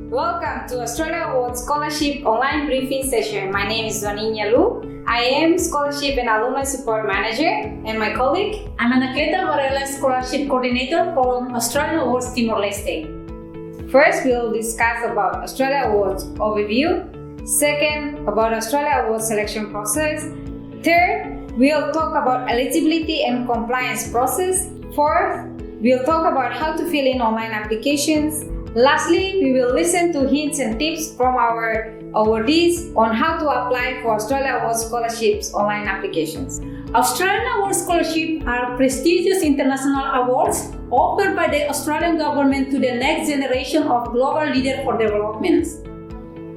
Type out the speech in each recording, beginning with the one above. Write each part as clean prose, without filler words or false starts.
Welcome to Australia Awards Scholarship Online Briefing Session. My name is Zoninya Lu. I am Scholarship and Alumni Support Manager, and my colleague, I'm Anaketa Varela, Scholarship Coordinator for Australia Awards Timor-Leste. First, we'll discuss about Australia Awards overview. Second, about Australia Awards selection process. Third, we'll talk about eligibility and compliance process. Fourth, we'll talk about how to fill in online applications. Lastly, we will listen to hints and tips from our awardees on how to apply for Australia Awards Scholarships online applications. Australian Awards Scholarships are prestigious international awards offered by the Australian government to the next generation of global leaders for development.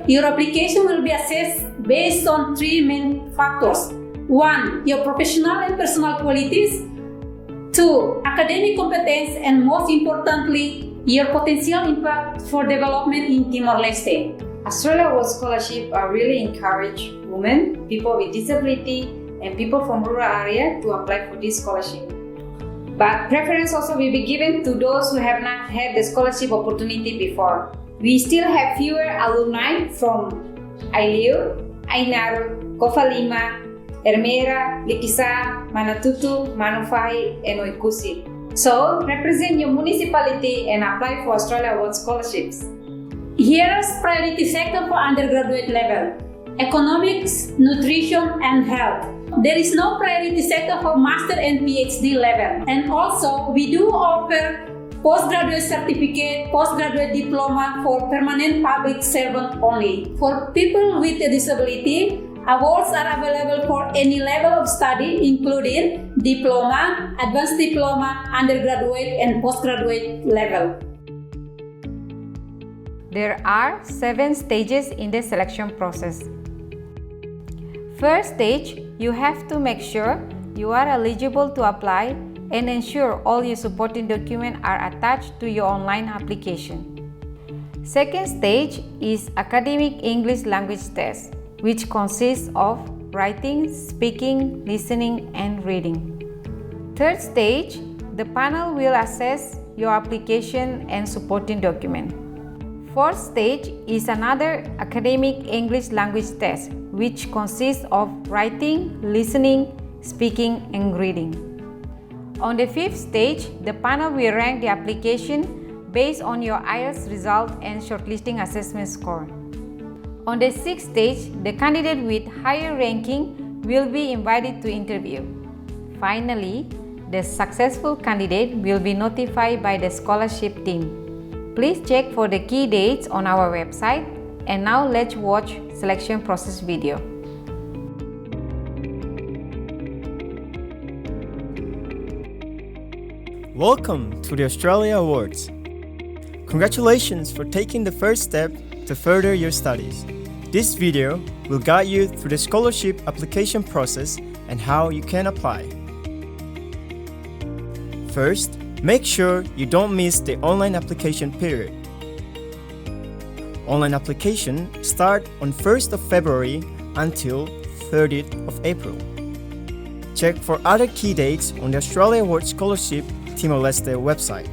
Your application will be assessed based on three main factors. 1. Your professional and personal qualities. 2. Academic competence, and most importantly, your potential impact for development in Timor-Leste. Australia Awards Scholarships are really encourage women, people with disability, and people from rural area to apply for this scholarship. But preference also will be given to those who have not had the scholarship opportunity before. We still have fewer alumni from Aileu, Ainaru, Kofalima, Ermera, Likisa, Manatutu, Manufai, and Oikusi. So, represent your municipality and apply for Australia Awards Scholarships. Here's priority sector for undergraduate level: economics, nutrition, and health. There is no priority sector for master and PhD level. And also, we do offer postgraduate certificate, postgraduate diploma for permanent public servant only. For people with a disability, awards are available for any level of study, including diploma, advanced diploma, undergraduate, and postgraduate level. There are 7 stages in the selection process. First stage, you have to make sure you are eligible to apply and ensure all your supporting documents are attached to your online application. Second stage is academic English language test, which consists of writing, speaking, listening, and reading. Third stage, the panel will assess your application and supporting document. Fourth stage is another academic English language test, which consists of writing, listening, speaking, and reading. On the fifth stage, the panel will rank the application based on your IELTS result and shortlisting assessment score. On the sixth stage, the candidate with higher ranking will be invited to interview. Finally, the successful candidate will be notified by the scholarship team. Please check for the key dates on our website. And now let's watch selection process video. Welcome to the Australia Awards. Congratulations for taking the first step to further your studies. This video will guide you through the scholarship application process and how you can apply. First, make sure you don't miss the online application period. Online application starts on 1st of February until 30th of April. Check for other key dates on the Australia Awards Scholarship Timor-Leste website.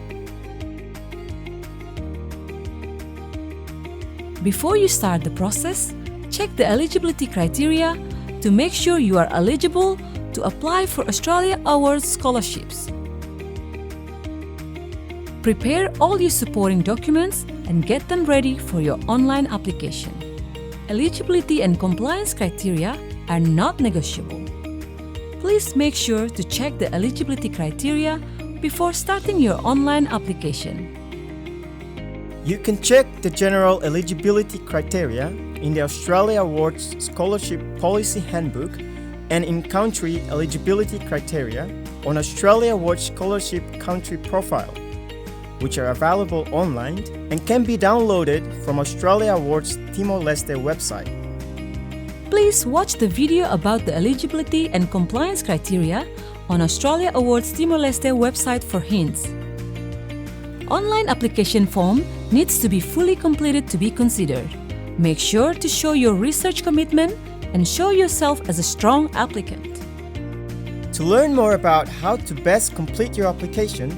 Before you start the process, check the eligibility criteria to make sure you are eligible to apply for Australia Awards scholarships. Prepare all your supporting documents and get them ready for your online application. Eligibility and compliance criteria are not negotiable. Please make sure to check the eligibility criteria before starting your online application. You can check the general eligibility criteria in the Australia Awards Scholarship Policy Handbook and in-country eligibility criteria on Australia Awards Scholarship Country Profile, which are available online and can be downloaded from Australia Awards Timor-Leste website. Please watch the video about the eligibility and compliance criteria on Australia Awards Timor-Leste website for hints. Online application form needs to be fully completed to be considered. Make sure to show your research commitment and show yourself as a strong applicant. To learn more about how to best complete your application,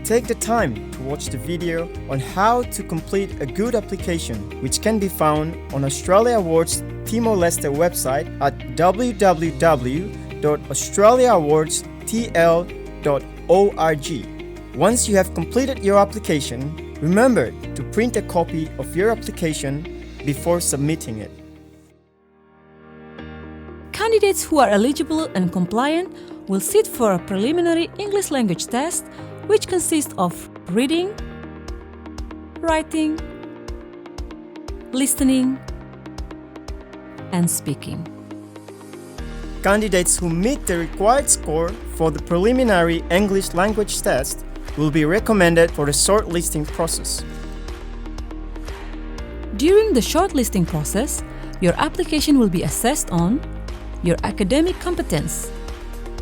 Take the time to watch the video on how to complete a good application, which can be found on Australia Awards Timor-Leste website at www.australiaawardstl.org. Once you have completed your application, remember to print a copy of your application before submitting it. Candidates who are eligible and compliant will sit for a preliminary English language test, which consists of reading, writing, listening, and speaking. Candidates who meet the required score for the preliminary English language test will be recommended for the shortlisting process. During the shortlisting process, your application will be assessed on your academic competence,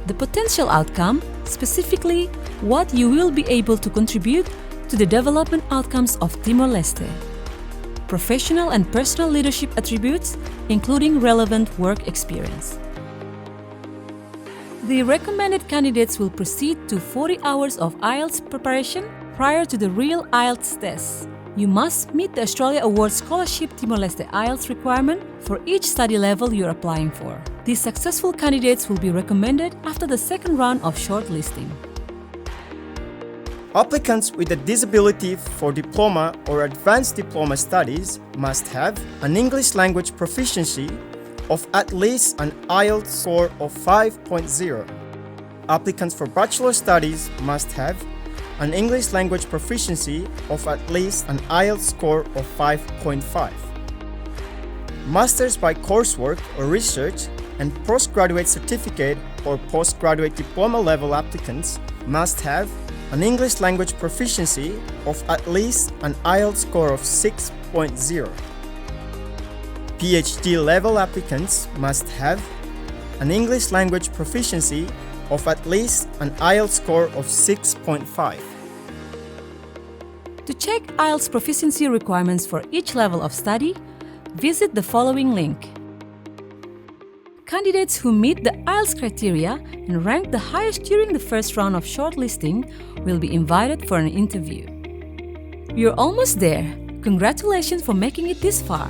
the potential outcome, specifically what you will be able to contribute to the development outcomes of Timor-Leste, professional and personal leadership attributes, including relevant work experience. The recommended candidates will proceed to 40 hours of IELTS preparation prior to the real IELTS test. You must meet the Australia Awards Scholarship Timor-Leste IELTS requirement for each study level you're applying for. These successful candidates will be recommended after the second round of shortlisting. Applicants with a disability for diploma or advanced diploma studies must have an English language proficiency of at least an IELTS score of 5.0. Applicants for bachelor studies must have an English language proficiency of at least an IELTS score of 5.5. Masters by coursework or research and postgraduate certificate or postgraduate diploma level applicants must have an English language proficiency of at least an IELTS score of 6.0. PhD level applicants must have an English language proficiency of at least an IELTS score of 6.5. To check IELTS proficiency requirements for each level of study, visit the following link. Candidates who meet the IELTS criteria and rank the highest during the first round of shortlisting will be invited for an interview. You're almost there. Congratulations for making it this far.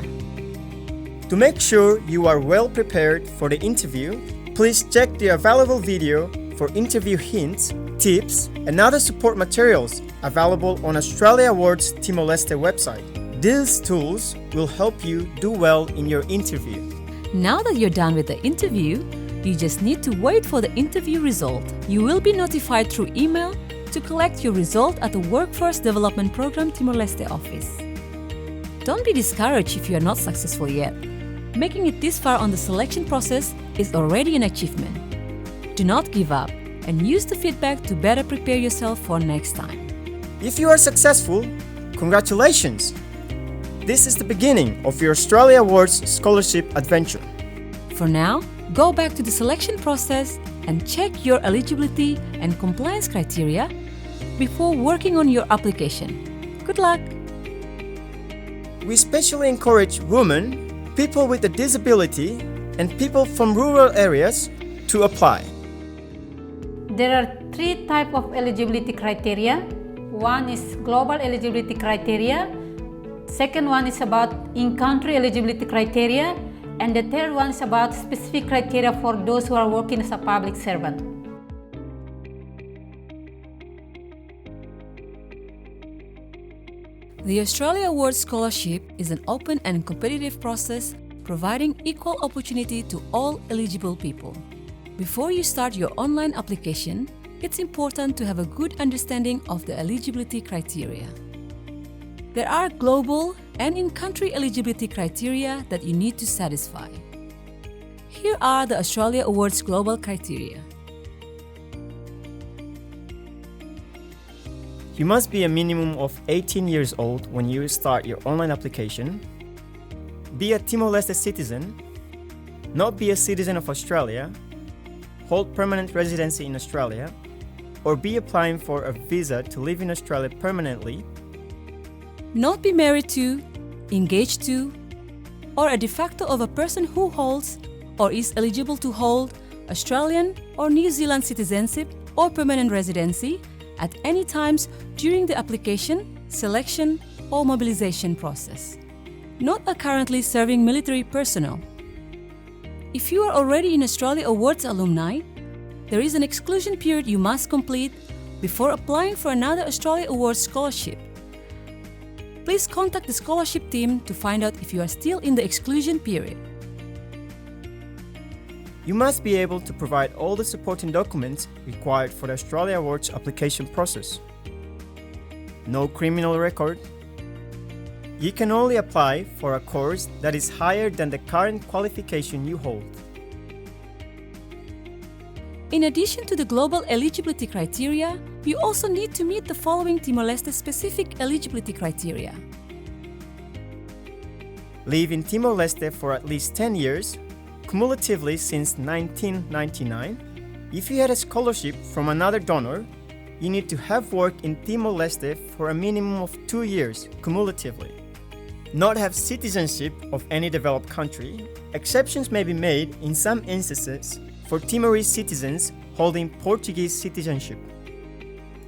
To make sure you are well prepared for the interview, please check the available video for interview hints, tips, and other support materials available on Australia Awards Timor-Leste website. These tools will help you do well in your interview. Now that you're done with the interview, you just need to wait for the interview result. You will be notified through email to collect your result at the Workforce Development Program Timor-Leste office. Don't be discouraged if you are not successful yet. Making it this far on the selection process is already an achievement. Do not give up and use the feedback to better prepare yourself for next time. If you are successful, congratulations! This is the beginning of your Australia Awards scholarship adventure. For now, go back to the selection process and check your eligibility and compliance criteria before working on your application. Good luck! We especially encourage women, people with a disability, and people from rural areas to apply. There are 3 types of eligibility criteria. One is global eligibility criteria. Second one is about in-country eligibility criteria. And the third one is about specific criteria for those who are working as a public servant. The Australia Awards Scholarship is an open and competitive process providing equal opportunity to all eligible people. Before you start your online application, it's important to have a good understanding of the eligibility criteria. There are global and in-country eligibility criteria that you need to satisfy. Here are the Australia Awards Global criteria. You must be a minimum of 18 years old when you start your online application, be a Timor-Leste citizen, not be a citizen of Australia, hold permanent residency in Australia, or be applying for a visa to live in Australia permanently, not be married to, engaged to, or a de facto of a person who holds or is eligible to hold Australian or New Zealand citizenship or permanent residency at any times during the application, selection, or mobilization process. Not are currently serving military personnel. If you are already in Australia Awards alumni, there is an exclusion period you must complete before applying for another Australia Awards scholarship. Please contact the scholarship team to find out if you are still in the exclusion period. You must be able to provide all the supporting documents required for the Australia Awards application process. No criminal record. You can only apply for a course that is higher than the current qualification you hold. In addition to the global eligibility criteria, you also need to meet the following Timor-Leste specific eligibility criteria. Live in Timor-Leste for at least 10 years, cumulatively since 1999. If you had a scholarship from another donor, you need to have worked in Timor-Leste for a minimum of 2 years cumulatively. Not have citizenship of any developed country. Exceptions may be made in some instances for Timorese citizens holding Portuguese citizenship.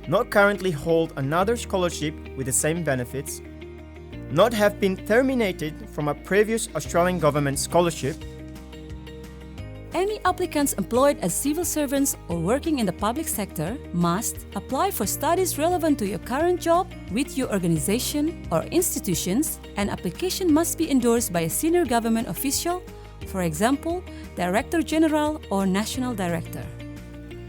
Not currently hold another scholarship with the same benefits. Not have been terminated from a previous Australian government scholarship. Any applicants employed as civil servants or working in the public sector must apply for studies relevant to your current job with your organization or institutions. An application must be endorsed by a senior government official, for example, Director General or National Director.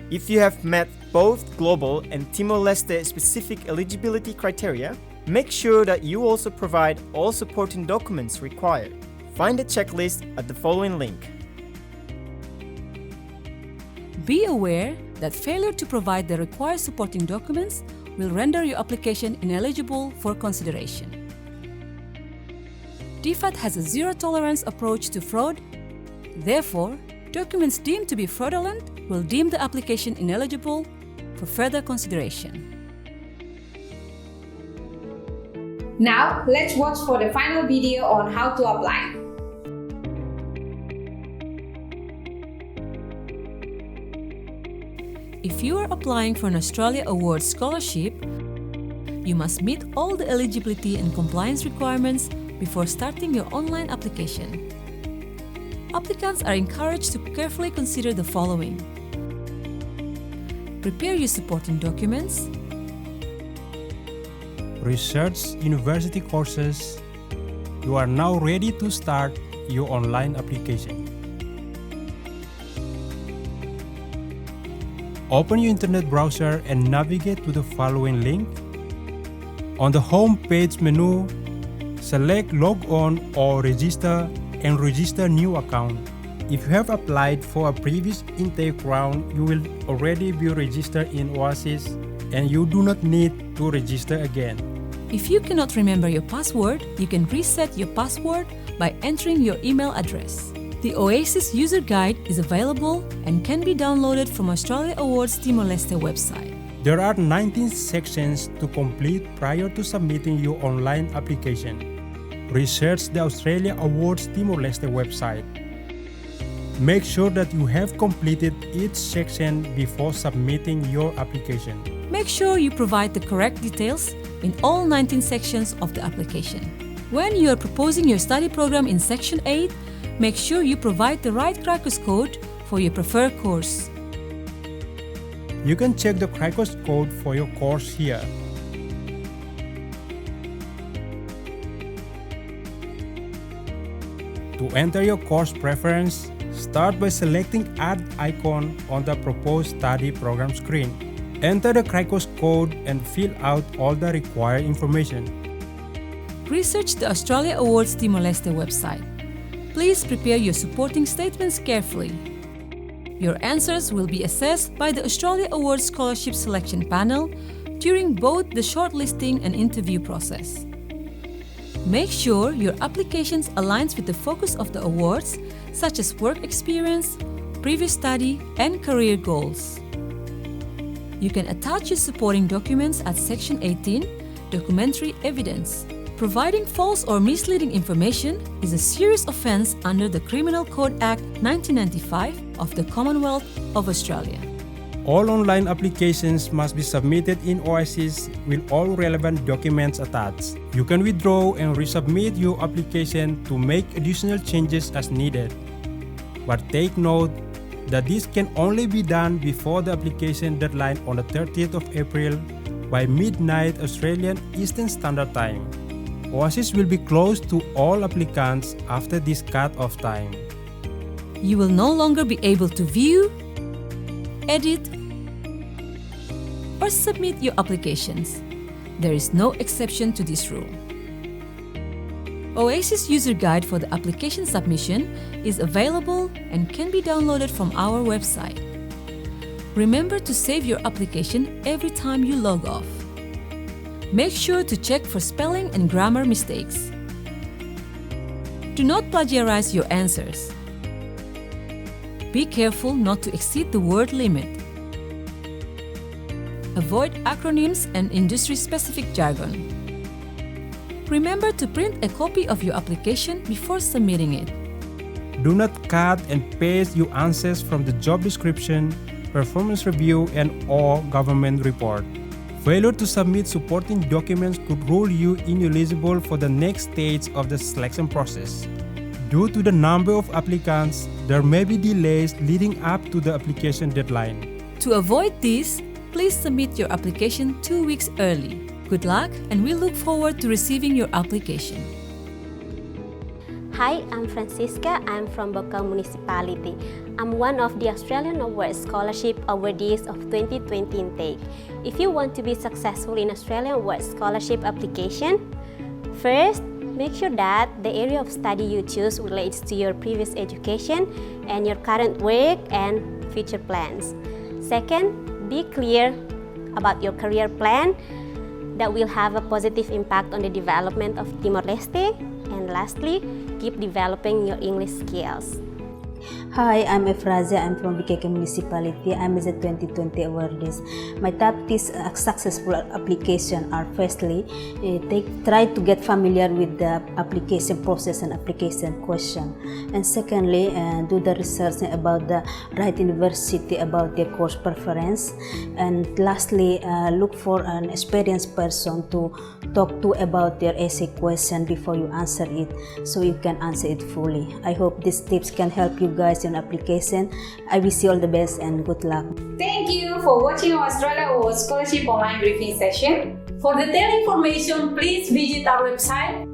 If you have met both global and Timor-Leste specific eligibility criteria, make sure that you also provide all supporting documents required. Find the checklist at the following link. Be aware that failure to provide the required supporting documents will render your application ineligible for consideration. DFAT has a zero-tolerance approach to fraud. Therefore, documents deemed to be fraudulent will deem the application ineligible for further consideration. Now, let's watch for the final video on how to apply. If you are applying for an Australia Awards scholarship, you must meet all the eligibility and compliance requirements before starting your online application. Applicants are encouraged to carefully consider the following. Prepare your supporting documents. Research university courses. You are now ready to start your online application. Open your internet browser and navigate to the following link. On the home page menu, select Log On or Register and register new account. If you have applied for a previous intake round, you will already be registered in Oasis and you do not need to register again. If you cannot remember your password, you can reset your password by entering your email address. The Oasis user guide is available and can be downloaded from Australia Awards Timor-Leste website. There are 19 sections to complete prior to submitting your online application. Research the Australia Awards Timor-Leste website. Make sure that you have completed each section before submitting your application. Make sure you provide the correct details in all 19 sections of the application. When you are proposing your study program in Section 8, make sure you provide the right Cricos code for your preferred course. You can check the Cricos code for your course here. To enter your course preference, start by selecting Add icon on the proposed study program screen. Enter the Cricos code and fill out all the required information. Research the Australia Awards Timor-Leste website. Please prepare your supporting statements carefully. Your answers will be assessed by the Australia Awards Scholarship Selection Panel during both the shortlisting and interview process. Make sure your applications aligns with the focus of the awards, such as work experience, previous study, and career goals. You can attach your supporting documents at Section 18, Documentary Evidence. Providing false or misleading information is a serious offence under the Criminal Code Act 1995 of the Commonwealth of Australia. All online applications must be submitted in Oasis with all relevant documents attached. You can withdraw and resubmit your application to make additional changes as needed. But take note that this can only be done before the application deadline on the 30th of April by midnight Australian Eastern Standard Time. Oasis will be closed to all applicants after this cut-off time. You will no longer be able to view, edit, or submit your applications. There is no exception to this rule. Oasis User Guide for the application submission is available and can be downloaded from our website. Remember to save your application every time you log off. Make sure to check for spelling and grammar mistakes. Do not plagiarize your answers. Be careful not to exceed the word limit. Avoid acronyms and industry-specific jargon. Remember to print a copy of your application before submitting it. Do not cut and paste your answers from the job description, performance review, and/or government report. Failure to submit supporting documents could rule you ineligible for the next stage of the selection process. Due to the number of applicants, there may be delays leading up to the application deadline. To avoid this, please submit your application 2 weeks early. Good luck, and we look forward to receiving your application. Hi, I'm Francisca. I'm from Bokal Municipality. I'm one of the Australian Awards Scholarship Awardees of 2020 intake. If you want to be successful in Australian Awards Scholarship application, first, make sure that the area of study you choose relates to your previous education and your current work and future plans. Second, be clear about your career plan that will have a positive impact on the development of Timor-Leste. And lastly, keep developing your English skills. Hi, I'm Efrazia. I'm from BKK Municipality. I'm a 2020 awardees. My top tips successful application are firstly, try to get familiar with the application process and application question. And secondly, do the research about the right university about their course preference. And lastly, look for an experienced person to talk to about their essay question before you answer it, so you can answer it fully. I hope these tips can help you guys in application. I wish you all the best and good luck. Thank you for watching our Australia Awards Scholarship online briefing session. For detailed information, please visit our website